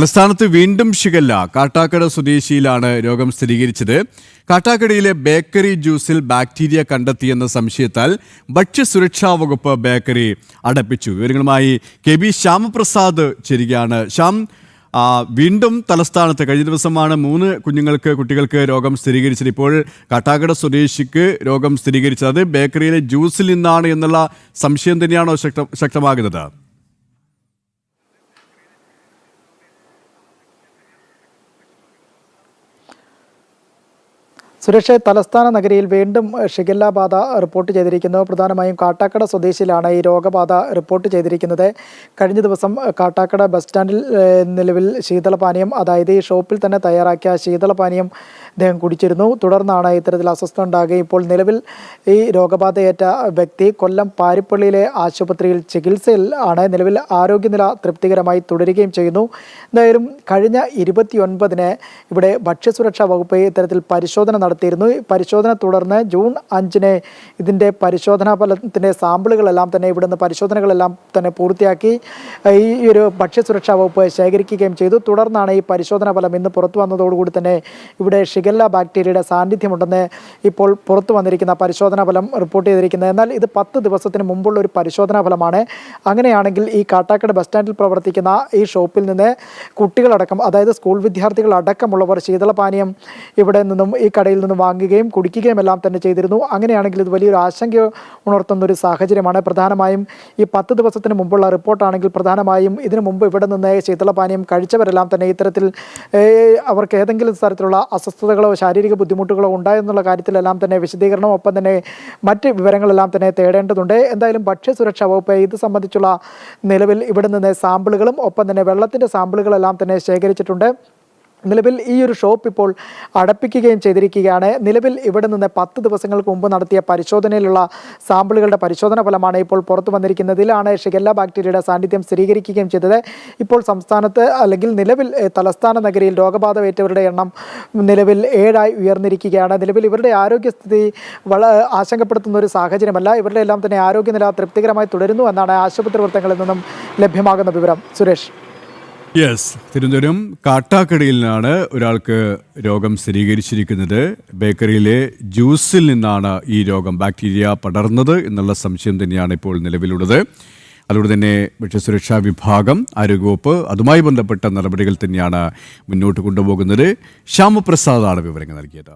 സംസ്ഥാനത്ത് വീണ്ടും ഷിഗല്ല. കാട്ടാക്കട സ്വദേശിയിലാണ് രോഗം സ്ഥിരീകരിച്ചത്. കാട്ടാക്കടയിലെ ബേക്കറി ജ്യൂസിൽ ബാക്ടീരിയ കണ്ടെത്തിയെന്ന സംശയത്താൽ ഭക്ഷ്യസുരക്ഷാ വകുപ്പ് ബേക്കറി അടപ്പിച്ചു. വിവരങ്ങളുമായി കെ.ബി. ശ്യാമപ്രസാദ് ചേരുകയാണ്. ശ്യാം, വീണ്ടും തലസ്ഥാനത്ത് കഴിഞ്ഞ ദിവസമാണ് 3 കുട്ടികൾക്ക് രോഗം സ്ഥിരീകരിച്ചത്. ഇപ്പോൾ കാട്ടാക്കട സ്വദേശിക്ക് രോഗം സ്ഥിരീകരിച്ചത്. അത് ബേക്കറിയിലെ ജ്യൂസിൽ നിന്നാണ് എന്നുള്ള സംശയം തന്നെയാണോ ശക്തമാകുന്നത്? സുരേഷ്, തലസ്ഥാന നഗരിയിൽ വീണ്ടും ഷിഗല്ല ബാധ റിപ്പോർട്ട് ചെയ്തിരിക്കുന്നു. പ്രധാനമായും കാട്ടാക്കട സ്വദേശിയിലാണ് ഈ രോഗബാധ റിപ്പോർട്ട് ചെയ്തിരിക്കുന്നത്. കഴിഞ്ഞ ദിവസം കാട്ടാക്കട ബസ് സ്റ്റാൻഡിൽ നിലവിൽ ശീതളപാനീയം, അതായത് ഈ ഷോപ്പിൽ തന്നെ തയ്യാറാക്കിയ ശീതളപാനീയം അദ്ദേഹം കുടിച്ചിരുന്നു. തുടർന്നാണ് ഇത്തരത്തിൽ അസ്വസ്ഥത ഉണ്ടാകുകയും ഇപ്പോൾ നിലവിൽ ഈ രോഗബാധയേറ്റ വ്യക്തി കൊല്ലം പാരിപ്പള്ളിയിലെ ആശുപത്രിയിൽ ചികിത്സയിൽ ആണ്. നിലവിൽ ആരോഗ്യനില തൃപ്തികരമായി തുടരുകയും ചെയ്യുന്നു. എന്തായാലും കഴിഞ്ഞ 29-ന് ഇവിടെ ഭക്ഷ്യസുരക്ഷാ വകുപ്പ് ഇത്തരത്തിൽ പരിശോധന നടത്തിയിരുന്നു. പരിശോധന തുടർന്ന് ജൂൺ 5-ന് ഇതിൻ്റെ പരിശോധനാ ഫലത്തിൻ്റെ സാമ്പിളുകളെല്ലാം തന്നെ ഇവിടുന്ന് പരിശോധനകളെല്ലാം തന്നെ പൂർത്തിയാക്കി ഈ ഒരു ഭക്ഷ്യസുരക്ഷാ വകുപ്പ് ശേഖരിക്കുകയും ചെയ്തു. തുടർന്നാണ് ഈ പരിശോധനാ ഫലം ഇന്ന് പുറത്തു വന്നതോടുകൂടി തന്നെ ഇവിടെ ഷിഗല്ല ബാക്ടീരിയയുടെ സാന്നിധ്യമുണ്ടെന്ന് ഇപ്പോൾ പുറത്തു വന്നിരിക്കുന്ന പരിശോധനാ ഫലം റിപ്പോർട്ട് ചെയ്തിരിക്കുന്നത്. എന്നാൽ ഇത് 10 ദിവസത്തിന് മുമ്പുള്ള ഒരു പരിശോധനാ ഫലമാണ്. അങ്ങനെയാണെങ്കിൽ ഈ കാട്ടാക്കട ബസ് സ്റ്റാൻഡിൽ പ്രവർത്തിക്കുന്ന ഈ ഷോപ്പിൽ നിന്ന് കുട്ടികളടക്കം, അതായത് സ്കൂൾ വിദ്യാർത്ഥികൾ അടക്കമുള്ളവർ ശീതളപാനീയം ഇവിടെ നിന്നും ഈ കടയിൽ നിന്നും വാങ്ങുകയും കുടിക്കുകയും എല്ലാം തന്നെ ചെയ്തിരുന്നു. അങ്ങനെയാണെങ്കിൽ ഇത് വലിയൊരു ആശങ്ക ഉണർത്തുന്ന ഒരു സാഹചര്യമാണ്. പ്രധാനമായും ഈ 10 ദിവസത്തിന് മുമ്പുള്ള റിപ്പോർട്ടാണെങ്കിൽ പ്രധാനമായും ഇതിനു മുമ്പ് ഇവിടെ നിന്ന് ശീതളപാനീയം കഴിച്ചവരെല്ലാം തന്നെ ഇത്തരത്തിൽ അവർക്ക് ഏതെങ്കിലും തരത്തിലുള്ള അസ്വസ്ഥതകളോ ശാരീരിക ബുദ്ധിമുട്ടുകളോ ഉണ്ടായെന്നുള്ള കാര്യത്തിലെല്ലാം തന്നെ വിശദീകരണം, ഒപ്പം തന്നെ മറ്റ് വിവരങ്ങളെല്ലാം തന്നെ തേടേണ്ടതുണ്ട്. എന്തായാലും ഭക്ഷ്യസുരക്ഷാ വകുപ്പ് ഇത് സംബന്ധിച്ചുള്ള നിലവിൽ ഇവിടെ നിന്ന് സാമ്പിളുകളും ഒപ്പം തന്നെ വെള്ളത്തിൻ്റെ സാമ്പിളുകളെല്ലാം തന്നെ ശേഖരിച്ചിട്ടുണ്ട്. നിലവിൽ ഈ ഒരു ഷോപ്പ് ഇപ്പോൾ അടപ്പിക്കുകയും ചെയ്തിരിക്കുകയാണ്. നിലവിൽ ഇവിടെ നിന്ന് 10 ദിവസങ്ങൾക്ക് മുമ്പ് നടത്തിയ പരിശോധനയിലുള്ള സാമ്പിളുകളുടെ പരിശോധന ഫലമാണ് ഇപ്പോൾ പുറത്തു വന്നിരിക്കുന്നത്. ഇതിലാണ് ഷിഗല്ല ബാക്ടീരിയയുടെ സാന്നിധ്യം സ്ഥിരീകരിക്കുകയും ചെയ്തത്. ഇപ്പോൾ സംസ്ഥാനത്ത് അല്ലെങ്കിൽ നിലവിൽ തലസ്ഥാന നഗരിയിൽ രോഗബാധയേറ്റവരുടെ എണ്ണം നിലവിൽ 7 ഉയർന്നിരിക്കുകയാണ്. നിലവിൽ ഇവരുടെ ആരോഗ്യസ്ഥിതി ആശങ്കപ്പെടുത്തുന്ന ഒരു സാഹചര്യമല്ല. ഇവരുടെ എല്ലാം തന്നെ ആരോഗ്യനില തൃപ്തികരമായി തുടരുന്നു എന്നാണ് ആശുപത്രി വൃത്തങ്ങളിൽ നിന്നും ലഭ്യമാകുന്ന വിവരം. സുരേഷ്. തിരുവനന്തപുരം കാട്ടാക്കടയിൽ നിന്നാണ് ഒരാൾക്ക് രോഗം സ്ഥിരീകരിച്ചിരിക്കുന്നത്. ബേക്കറിയിലെ ജ്യൂസിൽ നിന്നാണ് ഈ രോഗം, ബാക്ടീരിയ പടർന്നത് എന്നുള്ള സംശയം തന്നെയാണ് ഇപ്പോൾ നിലവിലുള്ളത്. അതുകൊണ്ട് തന്നെ ഭക്ഷ്യസുരക്ഷാ വിഭാഗം, ആരോഗ്യവകുപ്പ് അതുമായി ബന്ധപ്പെട്ട നടപടികൾ തന്നെയാണ് മുന്നോട്ട് കൊണ്ടുപോകുന്നത്. ശ്യാമപ്രസാദാണ് വിവരങ്ങൾ നൽകിയത്.